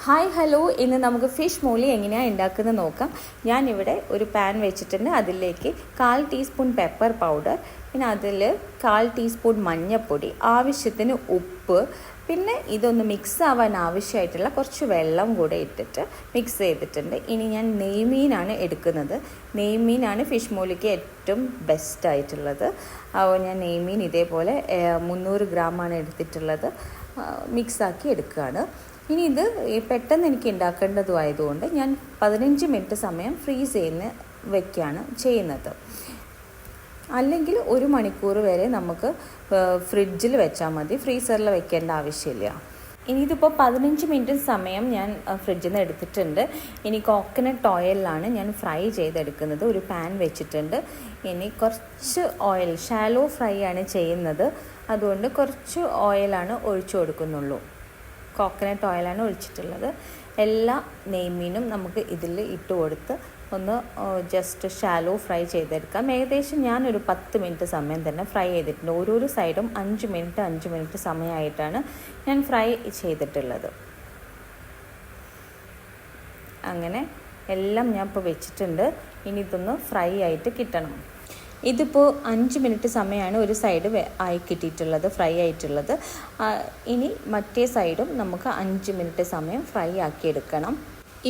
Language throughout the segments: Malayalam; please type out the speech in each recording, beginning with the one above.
ഹായ് ഹലോ, ഇന്ന് നമുക്ക് ഫിഷ് മോളി എങ്ങനെയാണ് ഉണ്ടാക്കുന്നത് നോക്കാം. ഞാനിവിടെ ഒരു പാൻ വെച്ചിട്ടുണ്ട്. അതിലേക്ക് 1/4 ടീസ്പൂൺ പെപ്പർ പൗഡർ, പിന്നെ അതിൽ 1/4 ടീസ്പൂൺ മഞ്ഞൾപ്പൊടി, ആവശ്യത്തിന് ഉപ്പ്, പിന്നെ ഇതൊന്ന് മിക്സ് ആവാൻ ആവശ്യമായിട്ടുള്ള കുറച്ച് വെള്ളം കൂടെ ഇട്ടിട്ട് മിക്സ് ചെയ്തിട്ടുണ്ട്. ഇനി ഞാൻ നെയ്മീനാണ് എടുക്കുന്നത്. നെയ്മീനാണ് ഫിഷ് മോളിക്ക് ഏറ്റവും ബെസ്റ്റായിട്ടുള്ളത്. അപ്പോൾ ഞാൻ നെയ്മീൻ ഇതേപോലെ 300 ഗ്രാമാണ് എടുത്തിട്ടുള്ളത്. മിക്സാക്കി എടുക്കുകയാണ്. ഇനി ഇത് പെട്ടെന്ന് എനിക്ക് ഉണ്ടാക്കേണ്ടതുമായതുകൊണ്ട് ഞാൻ 15 മിനിറ്റ് സമയം ഫ്രീസ് വയ്ക്കുകയാണ് ചെയ്യുന്നത്. അല്ലെങ്കിൽ 1 മണിക്കൂർ വരെ നമുക്ക് ഫ്രിഡ്ജിൽ വെച്ചാൽ മതി, ഫ്രീസറിൽ വെക്കേണ്ട ആവശ്യമില്ല. ഇനി ഇതിപ്പോൾ 15 മിനിറ്റ് സമയം ഞാൻ ഫ്രിഡ്ജിൽ നിന്ന് എടുത്തിട്ടുണ്ട്. ഇനി കോക്കനട്ട് ഓയിലാണ് ഞാൻ ഫ്രൈ ചെയ്തെടുക്കുന്നത്. ഒരു പാൻ വെച്ചിട്ടുണ്ട്. ഇനി കുറച്ച് ഓയിൽ, ഷാലോ ഫ്രൈ ആണ് ചെയ്യുന്നത്, അതുകൊണ്ട് കുറച്ച് ഓയിലാണ് ഒഴിച്ചു കൊടുക്കുന്നുള്ളൂ. കോക്കനട്ട് ഓയിലാണ് ഒഴിച്ചിട്ടുള്ളത്. എല്ലാ നെയ്മീനും നമുക്ക് ഇതിൽ ഇട്ട് കൊടുത്ത് ഒന്ന് ജസ്റ്റ് ഷാലോ ഫ്രൈ ചെയ്തെടുക്കാം. ഏകദേശം ഞാനൊരു 10 മിനിറ്റ് സമയം തന്നെ ഫ്രൈ ചെയ്തിട്ടുണ്ട്. ഓരോരോ സൈഡും 5 മിനിറ്റ് സമയമായിട്ടാണ് ഞാൻ ഫ്രൈ ചെയ്തിട്ടുള്ളത്. അങ്ങനെ എല്ലാം ഞാൻ ഇപ്പോൾ വെച്ചിട്ടുണ്ട്. ഇനി ഇതൊന്ന് ഫ്രൈ ആയിട്ട് കിട്ടണം. ഇതിപ്പോൾ 5 മിനിറ്റ് സമയമാണ് ഒരു സൈഡ് ആയി കിട്ടിയിട്ടുള്ളത്, ഫ്രൈ ആയിട്ടുള്ളത്. ഇനി മറ്റേ സൈഡും നമുക്ക് 5 മിനിറ്റ് സമയം ഫ്രൈ ആക്കി എടുക്കണം.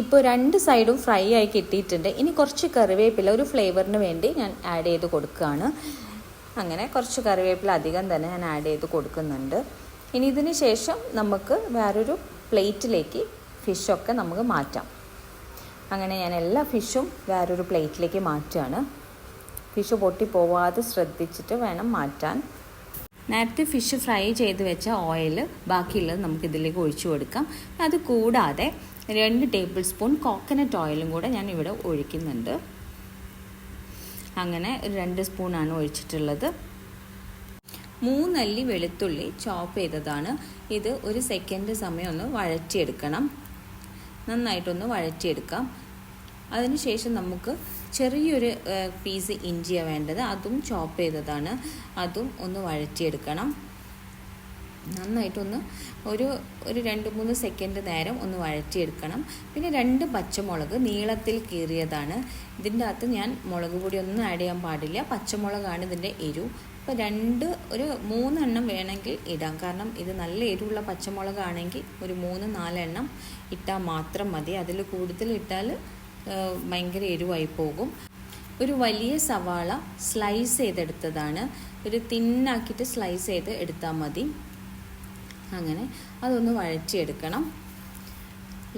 ഇപ്പോൾ 2 സൈഡും ഫ്രൈ ആയി കിട്ടിയിട്ടുണ്ട്. ഇനി കുറച്ച് കറിവേപ്പില ഒരു ഫ്ലേവറിന് വേണ്ടി ഞാൻ ആഡ് ചെയ്ത് കൊടുക്കുകയാണ്. അങ്ങനെ കുറച്ച് കറിവേപ്പില അധികം തന്നെ ഞാൻ ആഡ് ചെയ്ത് കൊടുക്കുന്നുണ്ട്. ഇനി ഇതിന് ശേഷം നമുക്ക് വേറൊരു പ്ലേറ്റിലേക്ക് ഫിഷൊക്കെ നമുക്ക് മാറ്റാം. അങ്ങനെ ഞാൻ എല്ലാ ഫിഷും വേറൊരു പ്ലേറ്റിലേക്ക് മാറ്റുകയാണ്. ഫിഷ് പൊട്ടിപ്പോവാതെ ശ്രദ്ധിച്ചിട്ട് വേണം മാറ്റാൻ. നേരത്തെ ഫിഷ് ഫ്രൈ ചെയ്ത് വെച്ച ഓയിൽ ബാക്കിയുള്ളത് നമുക്ക് ഇതിലേക്ക് ഒഴിച്ചു കൊടുക്കാം. അത് കൂടാതെ 2 ടേബിൾ സ്പൂൺ കോക്കനട്ട് ഓയിലും കൂടെ ഞാൻ ഇവിടെ ഒഴിക്കുന്നുണ്ട്. അങ്ങനെ 2 സ്പൂണാണ് ഒഴിച്ചിട്ടുള്ളത്. 3 അല്ലി വെളുത്തുള്ളി ചോപ്പ് ചെയ്തതാണ്. ഇത് 1 സെക്കൻഡ് സമയം ഒന്ന് വഴറ്റിയെടുക്കണം. നന്നായിട്ടൊന്ന് വഴറ്റിയെടുക്കാം. അതിനുശേഷം നമുക്ക് ചെറിയൊരു പീസ് ഇഞ്ചിയാണ് വേണ്ടത്. അതും ചോപ്പ് ചെയ്തതാണ്. അതും ഒന്ന് വഴറ്റിയെടുക്കണം. നന്നായിട്ടൊന്ന് ഒരു 2-3 സെക്കൻഡ് നേരം ഒന്ന് വഴറ്റിയെടുക്കണം. പിന്നെ 2 പച്ചമുളക് നീളത്തിൽ കീറിയതാണ്. ഇതിൻ്റെ അകത്ത് ഞാൻ മുളക് പൊടി ഒന്നും ആഡ് ചെയ്യാൻ പാടില്ല. പച്ചമുളകാണ് ഇതിൻ്റെ എരിവ്. അപ്പോൾ 3 എണ്ണം വേണമെങ്കിൽ ഇടാം. കാരണം ഇത് നല്ല എരിവുള്ള പച്ചമുളകാണെങ്കിൽ ഒരു 3-4 എണ്ണം ഇട്ടാൽ മാത്രം മതി. അതിൽ കൂടുതൽ ഇട്ടാൽ ഭയങ്കര എരിവായി പോകും. ഒരു വലിയ സവാള സ്ലൈസ് ചെയ്തെടുത്തതാണ്. ഒരു തിന്നാക്കിയിട്ട് സ്ലൈസ് ചെയ്ത് എടുത്താൽ മതി. അങ്ങനെ അതൊന്ന് വഴറ്റിയെടുക്കണം.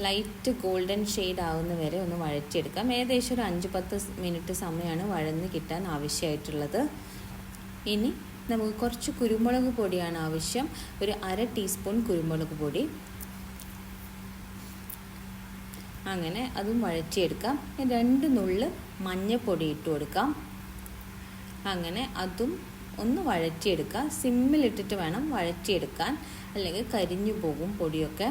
ലൈറ്റ് ഗോൾഡൻ ഷെയ്ഡ് ആവുന്ന വരെ ഒന്ന് വഴറ്റിയെടുക്കാം. ഏകദേശം ഒരു 5-10 മിനിറ്റ് സമയമാണ് വഴന്ന് കിട്ടാൻ ആവശ്യമായിട്ടുള്ളത്. ഇനി നമുക്ക് കുറച്ച് കുരുമുളക് പൊടിയാണ് ആവശ്യം. ഒരു 1/2 ടീസ്പൂൺ കുരുമുളക് പൊടി. അങ്ങനെ അതും വഴറ്റിയെടുക്കാം. 2 നുള്ള് മഞ്ഞൾപ്പൊടി ഇട്ട് കൊടുക്കാം. അങ്ങനെ അതും ഒന്ന് വഴറ്റിയെടുക്കാം. സിമ്മിലിട്ടിട്ട് വേണം വഴറ്റിയെടുക്കാൻ, അല്ലെങ്കിൽ കരിഞ്ഞു പോകും പൊടിയൊക്കെ.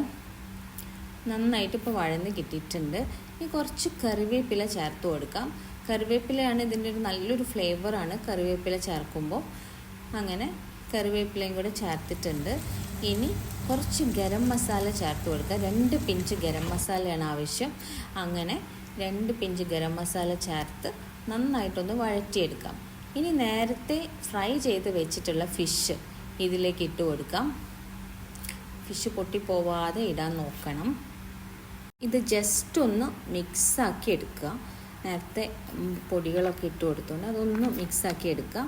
നന്നായിട്ട് ഇപ്പോൾ വഴന്ന് കിട്ടിയിട്ടുണ്ട്. ഇനി കുറച്ച് കറിവേപ്പില ചേർത്ത് കൊടുക്കാം. കറിവേപ്പിലയാണ് ഇതിൻ്റെ ഒരു നല്ലൊരു ഫ്ലേവറാണ് കറിവേപ്പില ചേർക്കുമ്പോൾ. അങ്ങനെ കറിവേപ്പിലയും കൂടെ ചേർത്തിട്ടുണ്ട്. ഇനി കുറച്ച് ഗരം മസാല ചേർത്ത് കൊടുക്കുക. 2 പിഞ്ച് ഗരം മസാലയാണ് ആവശ്യം. അങ്ങനെ 2 പിഞ്ച് ഗരം മസാല ചേർത്ത് നന്നായിട്ടൊന്ന് വഴറ്റിയെടുക്കാം. ഇനി നേരത്തെ ഫ്രൈ ചെയ്ത് വെച്ചിട്ടുള്ള ഫിഷ് ഇതിലേക്ക് ഇട്ട് കൊടുക്കാം. ഫിഷ് പൊട്ടിപ്പോവാതെ ഇടാൻ നോക്കണം. ഇത് ജസ്റ്റ് ഒന്ന് മിക്സാക്കി എടുക്കുക. നേരത്തെ പൊടികളൊക്കെ ഇട്ട് കൊടുത്തുകൊണ്ട് അതൊന്ന് മിക്സാക്കി എടുക്കുക.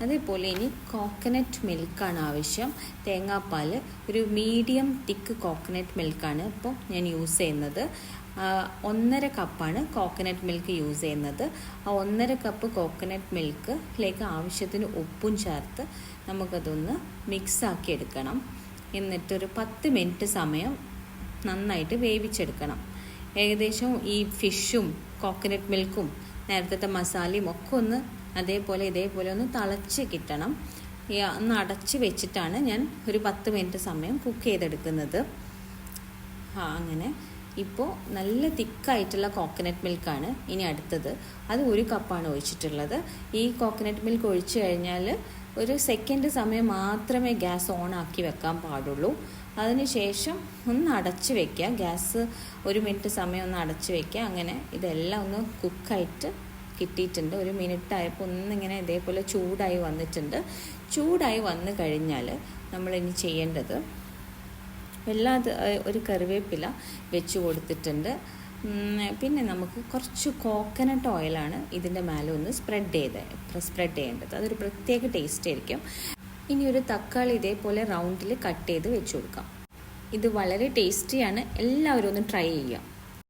അതേപോലെ ഇനി കോക്കനട്ട് മിൽക്കാണ് ആവശ്യം. തേങ്ങാപ്പാൽ ഒരു മീഡിയം തിക്ക് കോക്കനട്ട് മിൽക്കാണ് ഇപ്പോൾ ഞാൻ യൂസ് ചെയ്യുന്നത്. 1.5 കപ്പാണ് കോക്കനട്ട് മിൽക്ക് യൂസ് ചെയ്യുന്നത്. ആ 1.5 കപ്പ് കോക്കനട്ട് മിൽക്കിലേക്ക് ആവശ്യത്തിന് ഉപ്പും ചേർത്ത് നമുക്കതൊന്ന് മിക്സാക്കി എടുക്കണം. എന്നിട്ടൊരു 10 മിനിറ്റ് സമയം നന്നായിട്ട് വേവിച്ചെടുക്കണം. ഏകദേശം ഈ ഫിഷും കോക്കനട്ട് മിൽക്കും നേരത്തെ മസാലയും ഒക്കെ ഒന്ന് ഇതേപോലെ ഒന്ന് തിളച്ച് കിട്ടണം. ഒന്ന് അടച്ച് വെച്ചിട്ടാണ് ഞാൻ ഒരു 10 മിനിറ്റ് സമയം കുക്ക് ചെയ്തെടുക്കുന്നത്. അങ്ങനെ ഇപ്പോൾ നല്ല തിക്കായിട്ടുള്ള കോക്കനട്ട് മിൽക്കാണ് ഇനി അടുത്തത്. അത് 1 കപ്പാണ് ഒഴിച്ചിട്ടുള്ളത്. ഈ കോക്കനട്ട് മിൽക്ക് ഒഴിച്ചു കഴിഞ്ഞാൽ 1 സെക്കൻഡ് സമയം മാത്രമേ ഗ്യാസ് ഓൺ ആക്കി വെക്കാൻ പാടുള്ളൂ. അതിനുശേഷം ഒന്ന് അടച്ച് വയ്ക്കുക, ഗ്യാസ് 1 മിനിറ്റ് സമയം ഒന്ന് അടച്ച് വയ്ക്കുക. അങ്ങനെ ഇതെല്ലാം ഒന്ന് കുക്കായിട്ട് കിട്ടിയിട്ടുണ്ട്. 1 മിനിറ്റ് ആയപ്പോൾ ഒന്നിങ്ങനെ ഇതേപോലെ ചൂടായി വന്നിട്ടുണ്ട്. ചൂടായി വന്നു കഴിഞ്ഞാൽ നമ്മളിനി ചെയ്യേണ്ടത് ഒരു കറിവേപ്പില വെച്ച് കൊടുത്തിട്ടുണ്ട്. പിന്നെ നമുക്ക് കുറച്ച് കോക്കനട്ട് ഓയിലാണ് ഇതിൻ്റെ മേലെ ഒന്ന് സ്പ്രെഡ് ചെയ്യേണ്ടത്. അതൊരു പ്രത്യേക ടേസ്റ്റ് ആയിരിക്കും. ഇനി ഒരു തക്കാളി ഇതേപോലെ റൗണ്ടിൽ കട്ട് ചെയ്ത് വെച്ച് കൊടുക്കാം. ഇത് വളരെ ടേസ്റ്റിയാണ്, എല്ലാവരും ഒന്ന് ട്രൈ ചെയ്യാം.